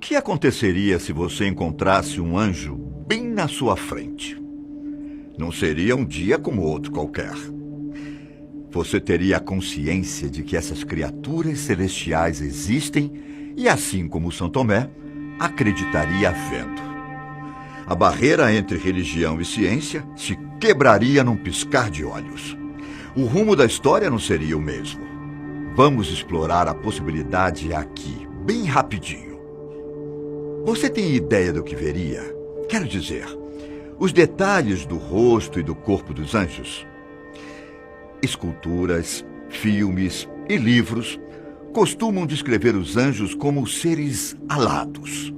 que aconteceria se você encontrasse um anjo bem na sua frente? Não seria um dia como outro qualquer. Você teria a consciência de que essas criaturas celestiais existem e, assim como São Tomé, acreditaria vendo. A barreira entre religião e ciência se quebraria num piscar de olhos. O rumo da história não seria o mesmo. Vamos explorar a possibilidade aqui, bem rapidinho. Você tem ideia do que veria? Quero dizer, os detalhes do rosto e do corpo dos anjos. Esculturas, filmes e livros costumam descrever os anjos como seres alados.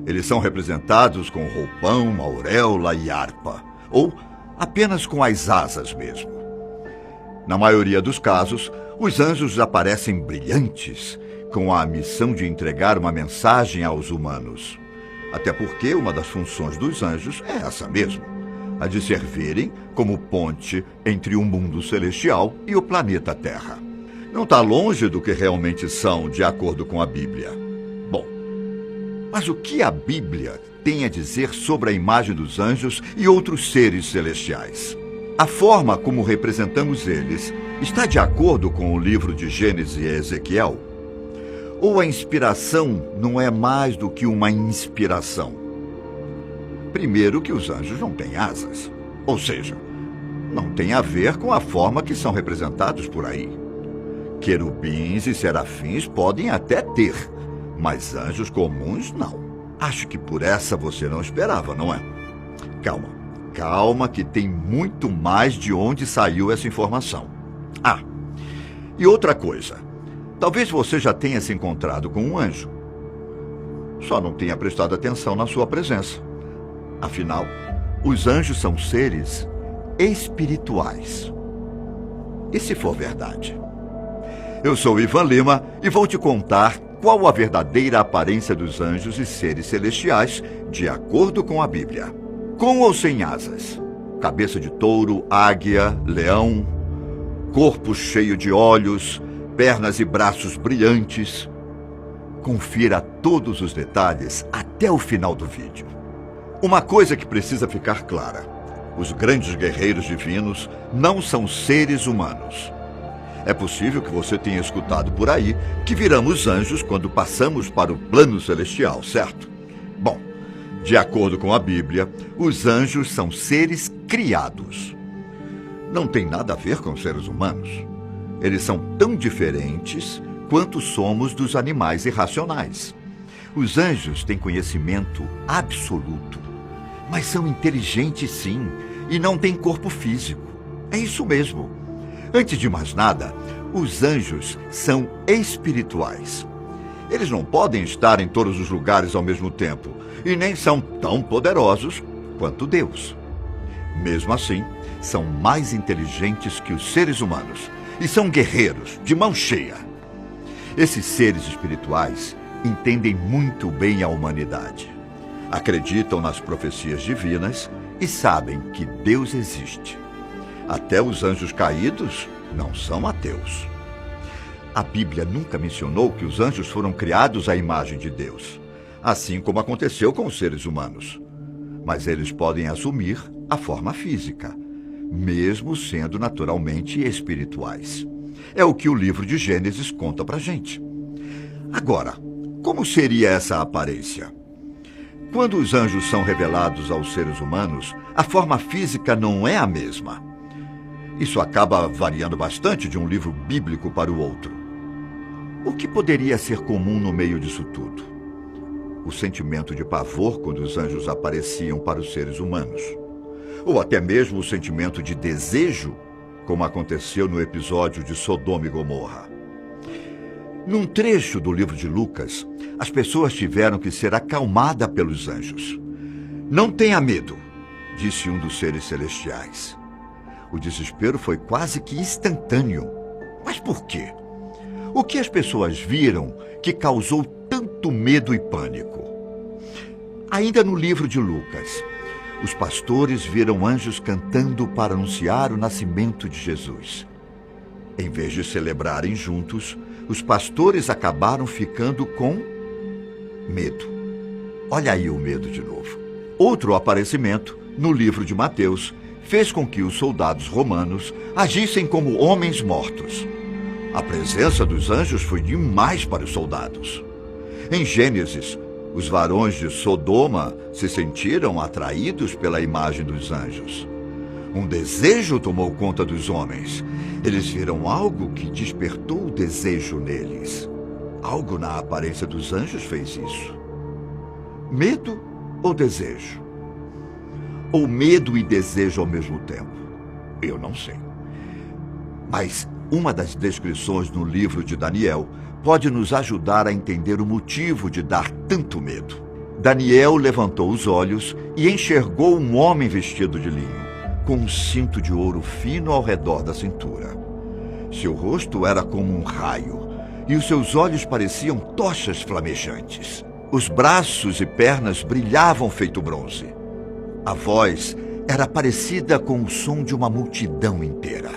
Eles são representados com roupão, auréola e harpa, ou apenas com as asas mesmo. Na maioria dos casos, os anjos aparecem brilhantes, com a missão de entregar uma mensagem aos humanos. Até porque uma das funções dos anjos é essa mesmo, a de servirem como ponte entre o mundo celestial e o planeta Terra. Não está longe do que realmente são, de acordo com a Bíblia. Bom, mas o que a Bíblia tem a dizer sobre a imagem dos anjos e outros seres celestiais? A forma como representamos eles está de acordo com o livro de Gênesis e Ezequiel? Ou a inspiração não é mais do que uma inspiração? Primeiro que os anjos não têm asas, ou seja, não tem a ver com a forma que são representados por aí. Querubins e serafins podem até ter, mas anjos comuns não. Acho que por essa você não esperava, não é? Calma que tem muito mais de onde saiu essa informação. Ah, e outra coisa. Talvez você já tenha se encontrado com um anjo. Só não tenha prestado atenção na sua presença. Afinal, os anjos são seres espirituais. E se for verdade? Eu sou Ivan Lima e vou te contar qual a verdadeira aparência dos anjos e seres celestiais de acordo com a Bíblia. Com ou sem asas? Cabeça de touro, águia, leão, corpo cheio de olhos, pernas e braços brilhantes. Confira todos os detalhes até o final do vídeo. Uma coisa que precisa ficar clara: os grandes guerreiros divinos não são seres humanos. É possível que você tenha escutado por aí que viramos anjos quando passamos para o plano celestial, certo? Bom, de acordo com a Bíblia, os anjos são seres criados. Não tem nada a ver com seres humanos. Eles são tão diferentes quanto somos dos animais irracionais. Os anjos têm conhecimento absoluto, mas são inteligentes sim, e não têm corpo físico. É isso mesmo. Antes de mais nada, os anjos são espirituais. Eles não podem estar em todos os lugares ao mesmo tempo, e nem são tão poderosos quanto Deus. Mesmo assim, são mais inteligentes que os seres humanos, e são guerreiros, de mão cheia. Esses seres espirituais entendem muito bem a humanidade. Acreditam nas profecias divinas e sabem que Deus existe. Até os anjos caídos não são ateus. A Bíblia nunca mencionou que os anjos foram criados à imagem de Deus, assim como aconteceu com os seres humanos. Mas eles podem assumir a forma física, mesmo sendo naturalmente espirituais. É o que o livro de Gênesis conta pra gente. Agora, como seria essa aparência? Quando os anjos são revelados aos seres humanos, a forma física não é a mesma. Isso acaba variando bastante de um livro bíblico para o outro. O que poderia ser comum no meio disso tudo? O sentimento de pavor quando os anjos apareciam para os seres humanos. Ou até mesmo o sentimento de desejo, como aconteceu no episódio de Sodoma e Gomorra. Num trecho do livro de Lucas, as pessoas tiveram que ser acalmadas pelos anjos. "Não tenha medo", disse um dos seres celestiais. O desespero foi quase que instantâneo. Mas por quê? O que as pessoas viram que causou tanto medo e pânico? Ainda no livro de Lucas, os pastores viram anjos cantando para anunciar o nascimento de Jesus. Em vez de celebrarem juntos, os pastores acabaram ficando com Medo. Olha aí o medo de novo. Outro aparecimento, no livro de Mateus, fez com que os soldados romanos agissem como homens mortos. A presença dos anjos foi demais para os soldados. Em Gênesis, os varões de Sodoma se sentiram atraídos pela imagem dos anjos. Um desejo tomou conta dos homens. Eles viram algo que despertou o desejo neles. Algo na aparência dos anjos fez isso. Medo ou desejo? Ou medo e desejo ao mesmo tempo? Eu não sei. Mas uma das descrições no livro de Daniel pode nos ajudar a entender o motivo de dar tanto medo. Daniel levantou os olhos e enxergou um homem vestido de linho, com um cinto de ouro fino ao redor da cintura. Seu rosto era como um raio, e os seus olhos pareciam tochas flamejantes. Os braços e pernas brilhavam feito bronze. A voz era parecida com o som de uma multidão inteira.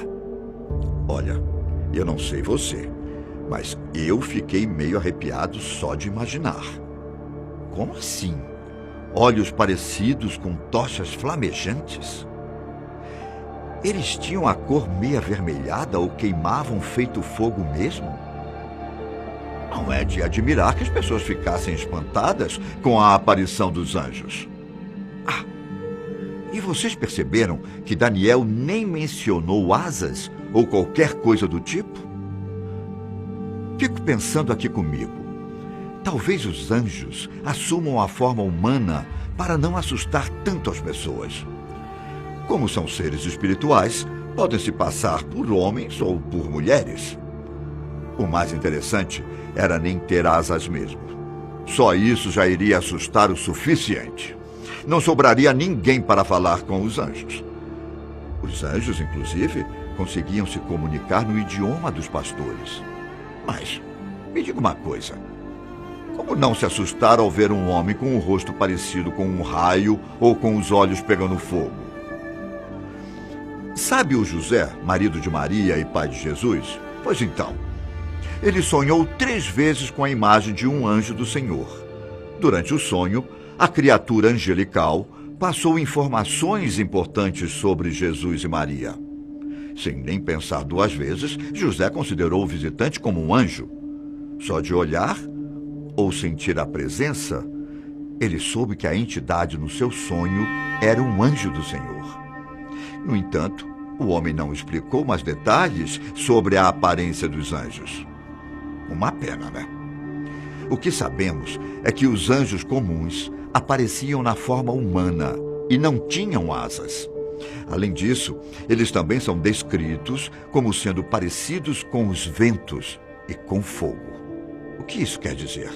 Olha, eu não sei você, mas eu fiquei meio arrepiado só de imaginar. Como assim? Olhos parecidos com tochas flamejantes? Eles tinham a cor meio avermelhada ou queimavam feito fogo mesmo? Não é de admirar que as pessoas ficassem espantadas com a aparição dos anjos. Ah, e vocês perceberam que Daniel nem mencionou asas ou qualquer coisa do tipo? Fico pensando aqui comigo. Talvez os anjos assumam a forma humana para não assustar tanto as pessoas. Como são seres espirituais, podem se passar por homens ou por mulheres. O mais interessante era nem ter asas mesmo. Só isso já iria assustar o suficiente. Não sobraria ninguém para falar com os anjos. Os anjos, inclusive, conseguiam se comunicar no idioma dos pastores. Mas, me diga uma coisa. Como não se assustar ao ver um homem com o rosto parecido com um raio ou com os olhos pegando fogo? Sabe o José, marido de Maria e pai de Jesus? Pois então, ele sonhou 3 vezes com a imagem de um anjo do Senhor. Durante o sonho, a criatura angelical passou informações importantes sobre Jesus e Maria. Sem nem pensar 2 vezes, José considerou o visitante como um anjo. Só de olhar ou sentir a presença, ele soube que a entidade no seu sonho era um anjo do Senhor. No entanto, o homem não explicou mais detalhes sobre a aparência dos anjos. Uma pena, né? O que sabemos é que os anjos comuns apareciam na forma humana e não tinham asas. Além disso, eles também são descritos como sendo parecidos com os ventos e com fogo. O que isso quer dizer?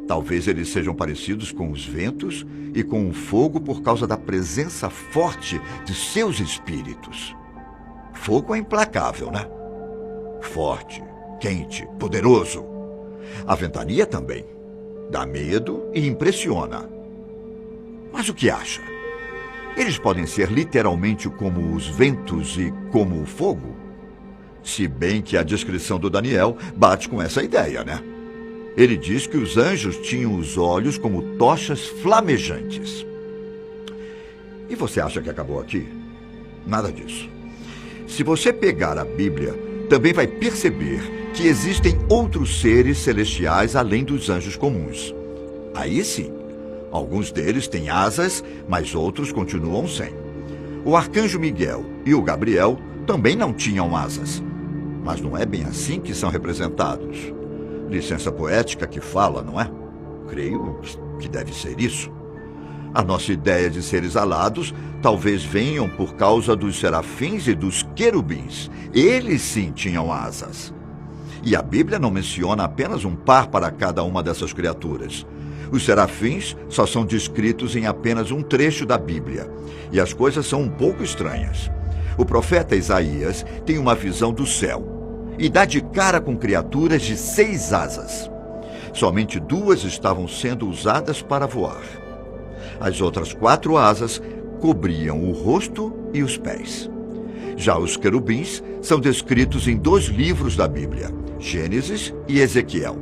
Talvez eles sejam parecidos com os ventos e com o fogo por causa da presença forte de seus espíritos. Fogo é implacável, né? Forte, quente, poderoso. A ventania também. Dá medo e impressiona. Mas o que acha? Eles podem ser literalmente como os ventos e como o fogo? Se bem que a descrição do Daniel bate com essa ideia, né? Ele diz que os anjos tinham os olhos como tochas flamejantes. E você acha que acabou aqui? Nada disso. Se você pegar a Bíblia, também vai perceber que existem outros seres celestiais além dos anjos comuns. Aí sim, alguns deles têm asas, mas outros continuam sem. O arcanjo Miguel e o Gabriel também não tinham asas. Mas não é bem assim que são representados. Licença poética que fala, não é? Creio que deve ser isso. A nossa ideia de seres alados talvez venham por causa dos serafins e dos querubins. Eles sim tinham asas. E a Bíblia não menciona apenas um par para cada uma dessas criaturas. Os serafins só são descritos em apenas um trecho da Bíblia. E as coisas são um pouco estranhas. O profeta Isaías tem uma visão do céu e dá de cara com criaturas de 6 asas. Somente 2 estavam sendo usadas para voar. As outras 4 asas cobriam o rosto e os pés. Já os querubins são descritos em 2 livros da Bíblia, Gênesis e Ezequiel.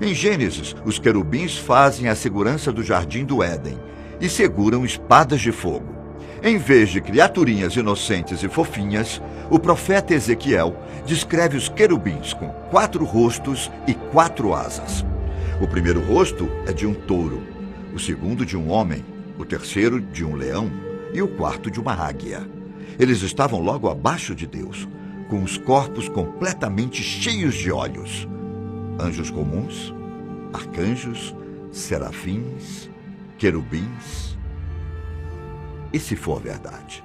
Em Gênesis, os querubins fazem a segurança do jardim do Éden e seguram espadas de fogo. Em vez de criaturinhas inocentes e fofinhas, o profeta Ezequiel descreve os querubins com 4 rostos e 4 asas. O primeiro rosto é de um touro, o segundo de um homem, o terceiro de um leão e o quarto de uma águia. Eles estavam logo abaixo de Deus, com os corpos completamente cheios de olhos. Anjos comuns, arcanjos, serafins, querubins. E se for verdade?